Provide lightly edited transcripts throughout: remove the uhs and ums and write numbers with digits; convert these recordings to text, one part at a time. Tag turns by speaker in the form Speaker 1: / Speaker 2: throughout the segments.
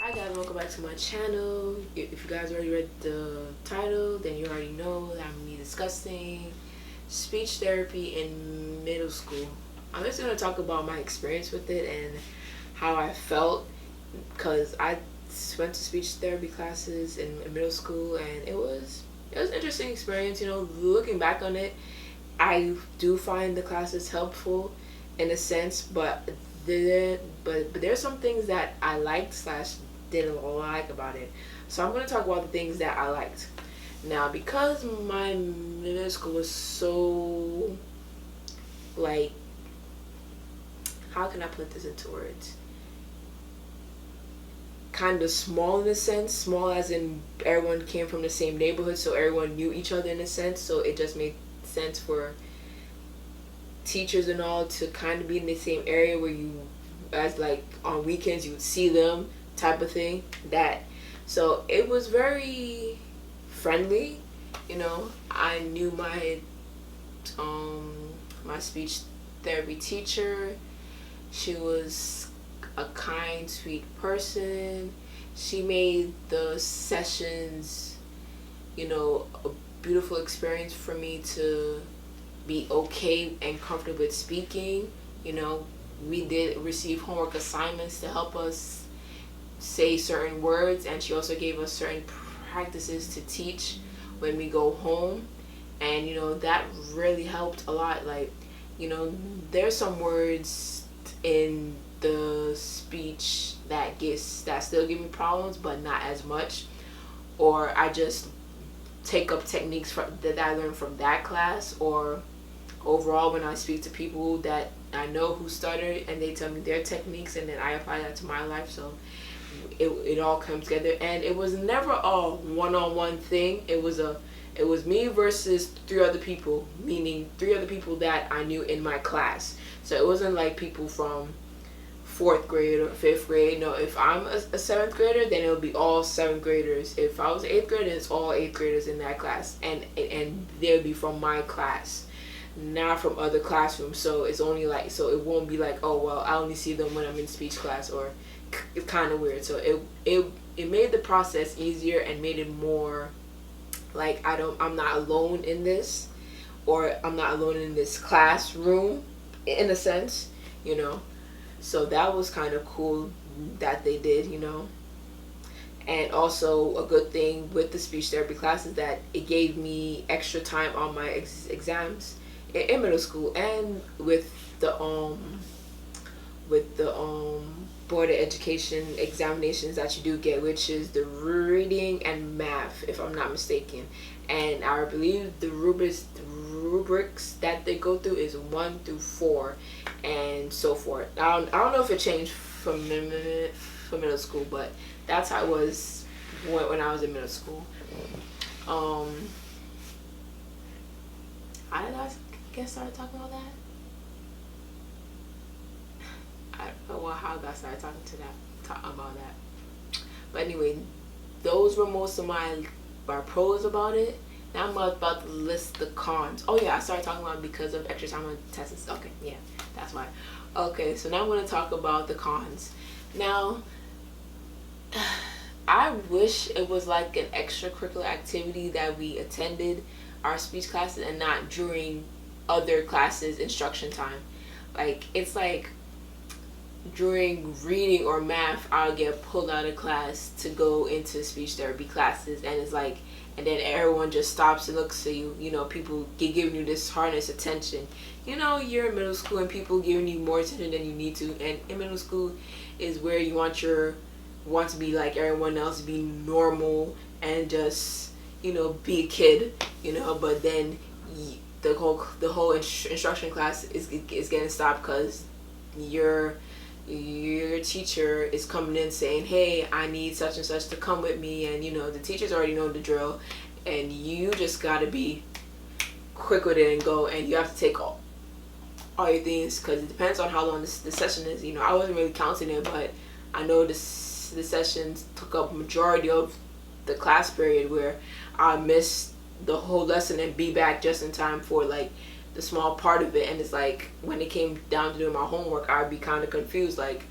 Speaker 1: Hi guys, welcome back to my channel. If you guys already read the title, then you already know that I'm going to be discussing speech therapy in middle school. I'm just going to talk about my experience with it and how I felt, because I went to speech therapy classes in middle school, and it was an interesting experience. Looking back on it, I do find the classes helpful in a sense, but there's some things that I liked slash didn't like about it. So I'm going to talk about the things that I liked. Now, because my middle school was so, like, how can I put this into words? Kind of small in a sense. Small as in everyone came from the same neighborhood, so everyone knew each other in a sense. So it just made sense for teachers and all to kind of be in the same area where you, as like on weekends, you would see them, type of thing. So it was very friendly. I knew my speech therapy teacher. She was a kind, sweet person. She made the sessions, a beautiful experience for me to be okay and comfortable with speaking. We did receive homework assignments to help us say certain words, and she also gave us certain practices to teach when we go home, and that really helped a lot. Like, there's some words in the speech that still give me problems, but not as much, or I just take up techniques that I learned from that class, or overall when I speak to people that I know who stuttered and they tell me their techniques, and then I apply that to my life. So it all comes together, and it was never a one-on-one thing. It was me versus three other people, meaning three other people that I knew in my class. So it wasn't like people from 4th grade or 5th grade. No, if I'm a 7th grader, then it'll be all 7th graders. If I was 8th grader, then it's all 8th graders in that class, and they'll be from my class, not from other classrooms. So it's only like, so it won't be like, oh well, I only see them when I'm in speech class, or it's kind of weird. So it made the process easier and made it more like I'm not alone in this, or I'm not alone in this classroom in a sense. So that was kind of cool that they did. And also a good thing with the speech therapy class is that it gave me extra time on my exams in middle school, and with the board of education examinations that you do get, which is the reading and math, if I'm not mistaken. And I believe the rubrics that they go through is 1 through 4 and so forth. I don't know if it changed from middle school, but that's how it was when I was in middle school. How did I get started talking about that? I don't know how I got started talking about that. But anyway, those were most of my pros about it. Now I'm about to list the cons. Oh yeah, I started talking about it because of extra time on tests. Okay, yeah, that's why. Okay, so now I'm going to talk about the cons. Now, I wish it was like an extracurricular activity that we attended our speech classes and not during other classes instruction time. Like, it's like during reading or math, I'll get pulled out of class to go into speech therapy classes, and it's like, and then everyone just stops and looks at you. People giving you this hardness attention. You're in middle school and people giving you more attention than you need to. And in middle school is where you want to be like everyone else, be normal and just be a kid. But then the whole instruction class is getting stopped because your teacher is coming in saying, hey, I need such and such to come with me, and the teachers already know the drill, and you just gotta be quick with it and go, and you have to take all your things, because it depends on how long the session is. I wasn't really counting it, but I know the sessions took up majority of the class period, where I missed the whole lesson and be back just in time for like the small part of it. And it's when it came down to doing my homework, I'd be kind of confused, because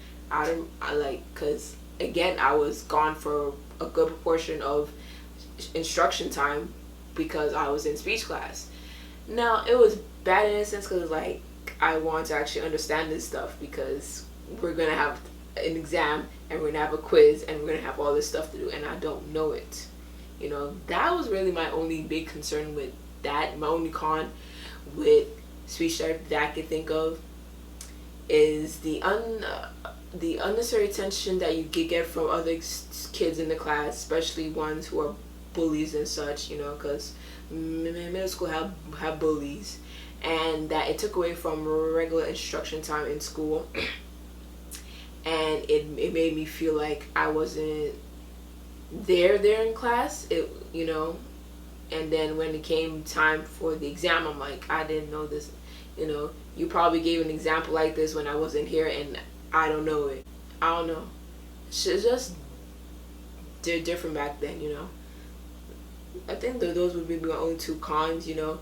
Speaker 1: again, I was gone for a good proportion of instruction time because I was in speech class. Now, it was bad in a sense because, like, I want to actually understand this stuff because we're going to have an exam and we're going to have a quiz and we're going to have all this stuff to do, and I don't know it. You know, that was really my only big concern with that. My only con with speech therapy that I could think of is the unnecessary attention that you get from other kids in the class, especially ones who are bullies and such, you know, because middle school have bullies, and that it took away from regular instruction time in school, and it made me feel like I wasn't there in class, you know. And then when it came time for the exam, I'm like, I didn't know this, you know. You probably gave an example like this when I wasn't here, and I don't know it. I don't know. It's just they're different back then, you know. I think that those would be my only two cons, you know.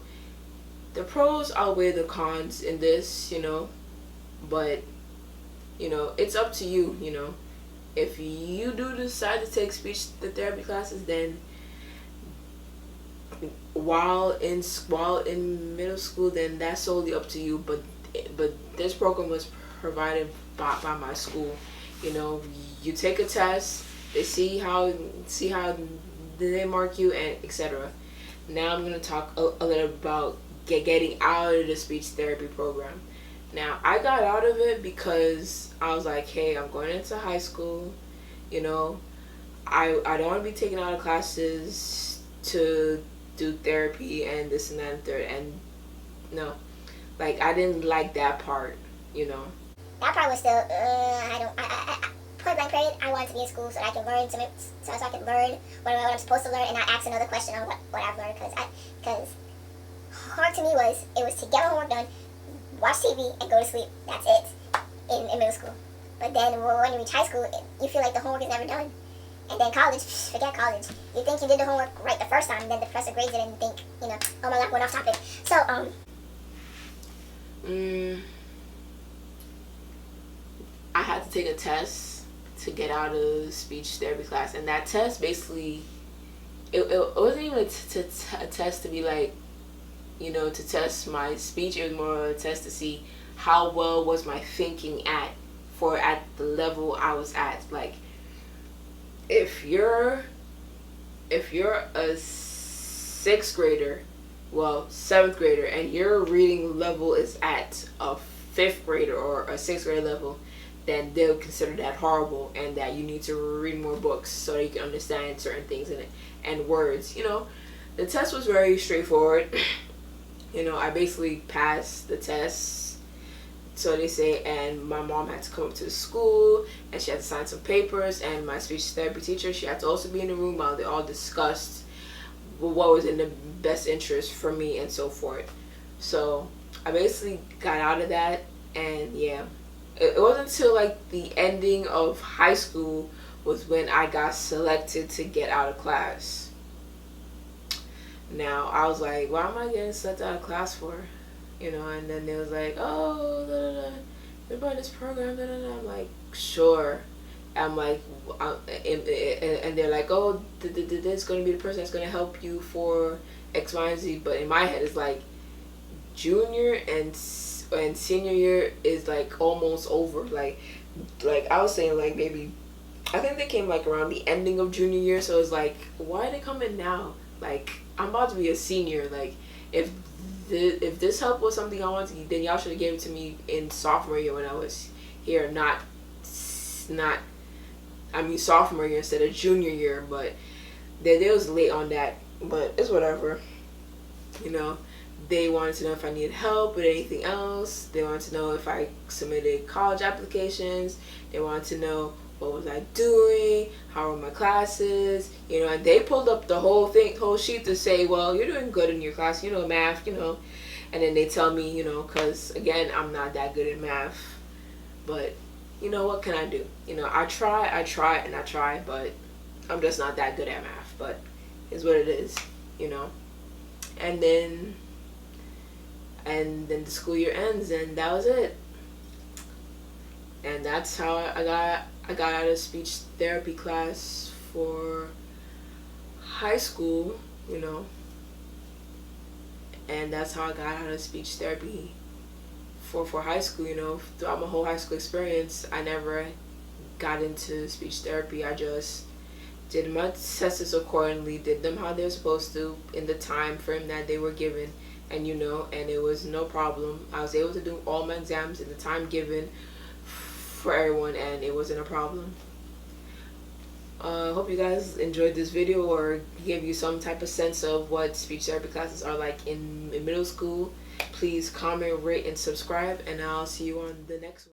Speaker 1: The pros outweigh the cons in this, you know. But, you know, it's up to you, you know. If you do decide to take speech therapy classes, then while in middle school, then that's solely up to you. But this program was provided by my school. You know, you take a test, they see how they mark you, and etc. Now I'm gonna talk a little about getting out of the speech therapy program. Now, I got out of it because I was like, hey, I'm going into high school, you know, I don't want to be taken out of classes to do therapy and this and that and third, and no, like, I didn't like that part, you know.
Speaker 2: That part was still, I point blank period, I wanted to be in school so that I can learn, so I can learn what I'm supposed to learn and not ask another question on what I've learned, because hard to me was to get my homework done, watch TV, and go to sleep. That's it in middle school. But then when you reach high school, you feel like the homework is never done. And then college, forget college. You think you did the homework right the first time, and then the professor grades it, and you think, you know, oh my life went off topic. So,
Speaker 1: I had to take a test to get out of speech therapy class, and that test basically, it wasn't even a test to be like, you know, to test my speech. It was more a test to see how well was my thinking at the level I was at. Like, if you're a sixth grader, well, seventh grader, and your reading level is at a fifth grader or a sixth grade level, then they'll consider that horrible, and that you need to read more books so that you can understand certain things in it and words. You know, the test was very straightforward. You know, I basically passed the test, so they say, and my mom had to come up to the school, and she had to sign some papers, and my speech therapy teacher, she had to also be in the room while they all discussed what was in the best interest for me and so forth. So I basically got out of that, and yeah, it wasn't until like the ending of high school was when I got selected to get out of class. Now, I was like, why am I getting selected out of class for? You know, and then they was like, oh, they're about this program, I'm like, sure. I'm like, and they're like, oh, this is going to be the person that's going to help you for X, Y, and Z. But in my head, it's like junior and senior year is like almost over. Like I was saying, like, maybe, I think they came like around the ending of junior year. So it's like, why are they coming now? Like, I'm about to be a senior. Like, if this help was something I wanted, then y'all should have given it to me in sophomore year when I was here, sophomore year instead of junior year. But they was late on that, but it's whatever. You know, they wanted to know if I needed help with anything else. They wanted to know if I submitted college applications. They wanted to know what was I doing, how were my classes, you know, and they pulled up the whole sheet to say, well, you're doing good in your class, you know, math, you know, and then they tell me, you know, because, again, I'm not that good at math, but, you know, what can I do? You know, I try, but I'm just not that good at math, but it's what it is, you know, and then the school year ends, and that was it. And that's how I got out of speech therapy class for high school, you know. And that's how I got out of speech therapy for high school, you know. Throughout my whole high school experience, I never got into speech therapy. I just did my tests accordingly, did them how they're supposed to in the time frame that they were given, and you know, and it was no problem. I was able to do all my exams in the time given for everyone, and it wasn't a problem. I hope you guys enjoyed this video or gave you some type of sense of what speech therapy classes are like in middle school. Please comment, rate, and subscribe, and I'll see you on the next one.